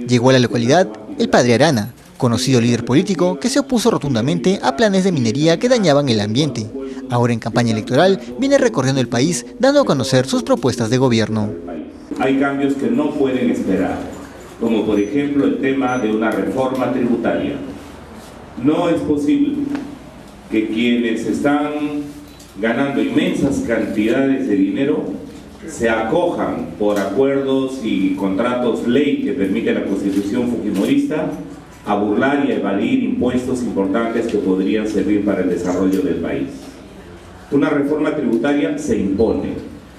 Llegó a la localidad el padre Arana, conocido líder político que se opuso rotundamente a planes de minería que dañaban el ambiente. Ahora en campaña electoral viene recorriendo el país dando a conocer sus propuestas de gobierno. Hay cambios que no pueden esperar, como por ejemplo el tema de una reforma tributaria. No es posible que quienes están ganando inmensas cantidades de dinero se acojan por acuerdos y contratos ley que permite la Constitución fujimorista a burlar y a evadir impuestos importantes que podrían servir para el desarrollo del país. Una reforma tributaria se impone.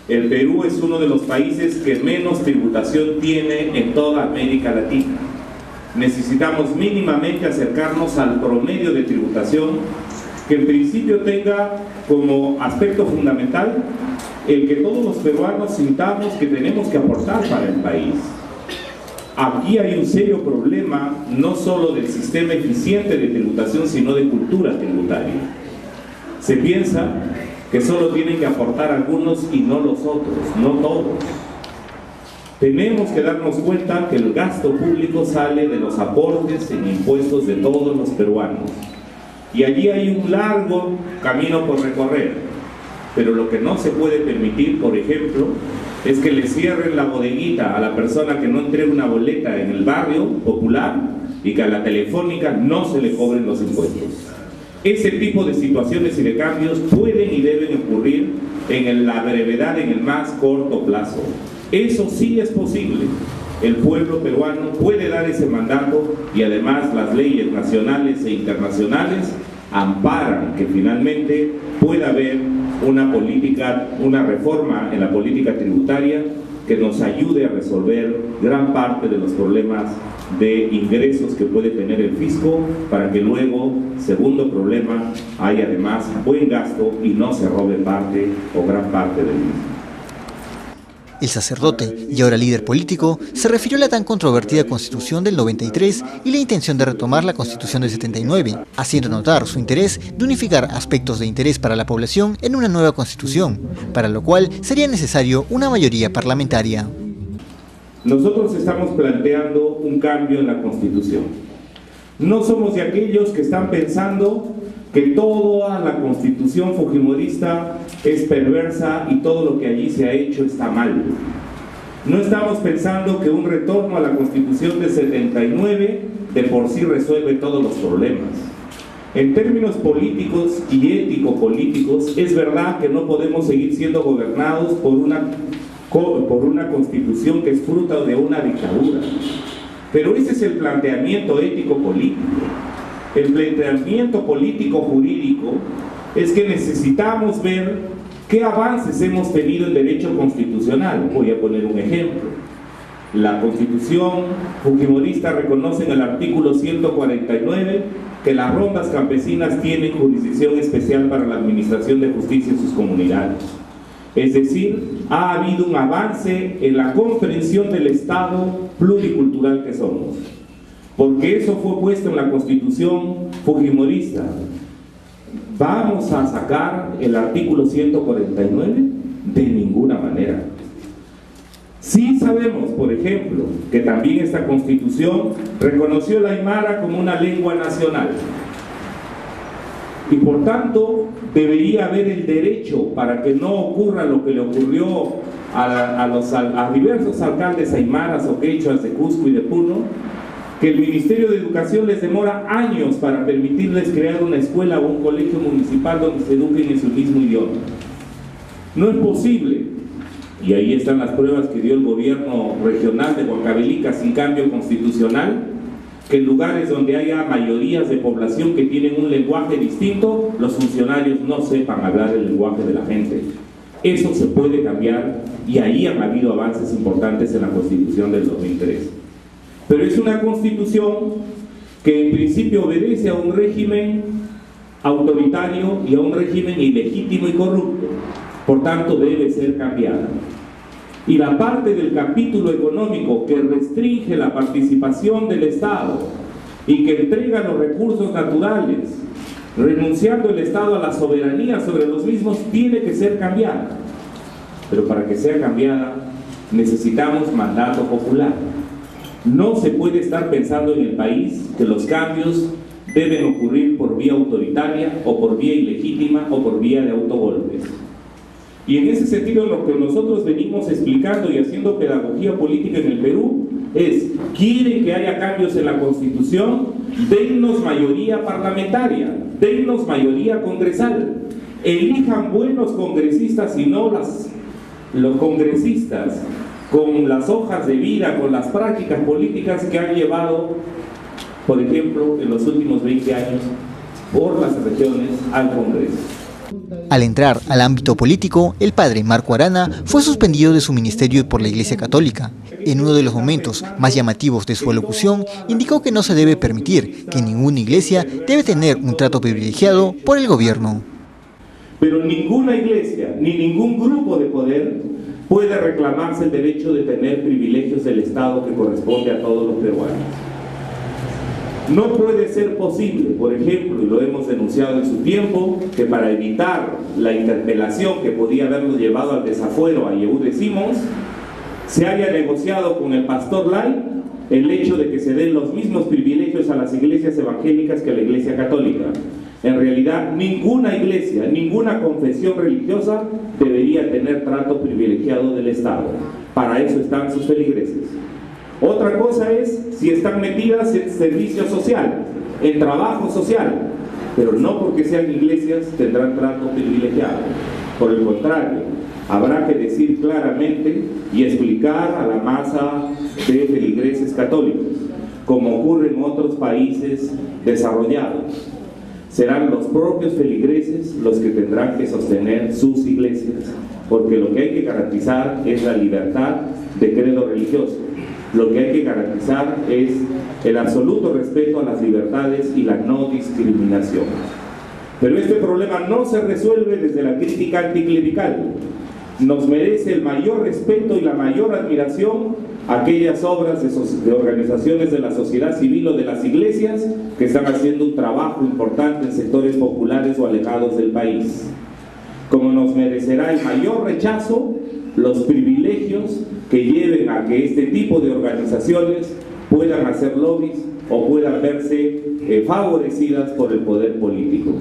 El Perú es uno de los países que menos tributación tiene en toda América Latina. Necesitamos mínimamente acercarnos al promedio de tributación que en principio tenga como aspecto fundamental el que todos los peruanos sintamos que tenemos que aportar para el país. Aquí hay un serio problema no solo del sistema eficiente de tributación, sino de cultura tributaria. Se piensa que solo tienen que aportar algunos y no los otros, no todos. Tenemos que darnos cuenta que el gasto público sale de los aportes en impuestos de todos los peruanos. Y allí hay un largo camino por recorrer. Pero lo que no se puede permitir, por ejemplo, es que le cierren la bodeguita a la persona que no entregue una boleta en el barrio popular y que a la telefónica no se le cobren los impuestos. Ese tipo de situaciones y de cambios pueden y deben ocurrir en la brevedad, en el más corto plazo. Eso sí es posible. El pueblo peruano puede dar ese mandato y además las leyes nacionales e internacionales amparan que finalmente pueda haber una reforma en la política tributaria que nos ayude a resolver gran parte de los problemas de ingresos que puede tener el fisco, para que luego, segundo problema, haya además buen gasto y no se robe parte o gran parte del mismo. El sacerdote, y ahora líder político, se refirió a la tan controvertida Constitución del 93 y la intención de retomar la Constitución del 79, haciendo notar su interés de unificar aspectos de interés para la población en una nueva Constitución, para lo cual sería necesario una mayoría parlamentaria. Nosotros estamos planteando un cambio en la Constitución. No somos de aquellos que están pensando que toda la Constitución fujimorista es perversa y todo lo que allí se ha hecho está mal. No estamos pensando que un retorno a la Constitución del 79 de por sí resuelve todos los problemas. En términos políticos y ético-políticos, es verdad que no podemos seguir siendo gobernados por una Constitución que es fruto de una dictadura. Pero ese es el planteamiento ético-político. El planteamiento político-jurídico es que necesitamos ver qué avances hemos tenido en derecho constitucional. Voy a poner un ejemplo. La Constitución fujimorista reconoce en el artículo 149 que las rondas campesinas tienen jurisdicción especial para la administración de justicia en sus comunidades. Es decir, ha habido un avance en la comprensión del Estado pluricultural que somos. Porque eso fue puesto en la Constitución fujimorista. ¿Vamos a sacar el artículo 149? De ninguna manera. Sí sabemos, por ejemplo, que también esta Constitución reconoció la aymara como una lengua nacional. Y por tanto, debería haber el derecho para que no ocurra lo que le ocurrió a diversos alcaldes aymaras o quechuas de Cusco y de Puno, que el Ministerio de Educación les demora años para permitirles crear una escuela o un colegio municipal donde se eduquen en su mismo idioma. No es posible, y ahí están las pruebas que dio el gobierno regional de Huancavelica sin cambio constitucional, que en lugares donde haya mayorías de población que tienen un lenguaje distinto, los funcionarios no sepan hablar el lenguaje de la gente. Eso se puede cambiar y ahí han habido avances importantes en la Constitución del 2003. Pero es una Constitución que en principio obedece a un régimen autoritario y a un régimen ilegítimo y corrupto. Por tanto, debe ser cambiada. Y la parte del capítulo económico que restringe la participación del Estado y que entrega los recursos naturales, renunciando el Estado a la soberanía sobre los mismos, tiene que ser cambiada. Pero para que sea cambiada, necesitamos mandato popular. No se puede estar pensando en el país que los cambios deben ocurrir por vía autoritaria o por vía ilegítima o por vía de autogolpes. Y en ese sentido lo que nosotros venimos explicando y haciendo pedagogía política en el Perú es: quieren que haya cambios en la Constitución, dennos mayoría parlamentaria, dennos mayoría congresal, elijan buenos congresistas y no los congresistas con las hojas de vida, con las prácticas políticas que han llevado, por ejemplo, en los últimos 20 años por las regiones al Congreso. Al entrar al ámbito político, el padre Marco Arana fue suspendido de su ministerio por la Iglesia Católica. En uno de los momentos más llamativos de su alocución, indicó que no se debe permitir que ninguna iglesia debe tener un trato privilegiado por el gobierno. Pero ninguna iglesia, ni ningún grupo de poder puede reclamarse el derecho de tener privilegios del Estado que corresponde a todos los peruanos. No puede ser posible, por ejemplo, y lo hemos denunciado en su tiempo, que para evitar la interpelación que podía haberlo llevado al desafuero a Yehude Simons, se haya negociado con el pastor Lai el hecho de que se den los mismos privilegios a las iglesias evangélicas que a la Iglesia Católica. En realidad, ninguna iglesia, ninguna confesión religiosa debería tener trato privilegiado del Estado. Para eso están sus feligreses. Otra cosa es si están metidas en servicio social, en trabajo social, pero no porque sean iglesias tendrán trato privilegiado. Por el contrario, habrá que decir claramente y explicar a la masa de feligreses católicos, como ocurre en otros países desarrollados. Serán los propios feligreses los que tendrán que sostener sus iglesias, porque lo que hay que garantizar es la libertad de credo religioso. Lo que hay que garantizar es el absoluto respeto a las libertades y la no discriminación. Pero este problema no se resuelve desde la crítica anticlerical. Nos merece el mayor respeto y la mayor admiración aquellas obras de organizaciones de la sociedad civil o de las iglesias que están haciendo un trabajo importante en sectores populares o alejados del país. Como nos merecerá el mayor rechazo los privilegios que lleven a que este tipo de organizaciones puedan hacer lobbies o puedan verse favorecidas por el poder político.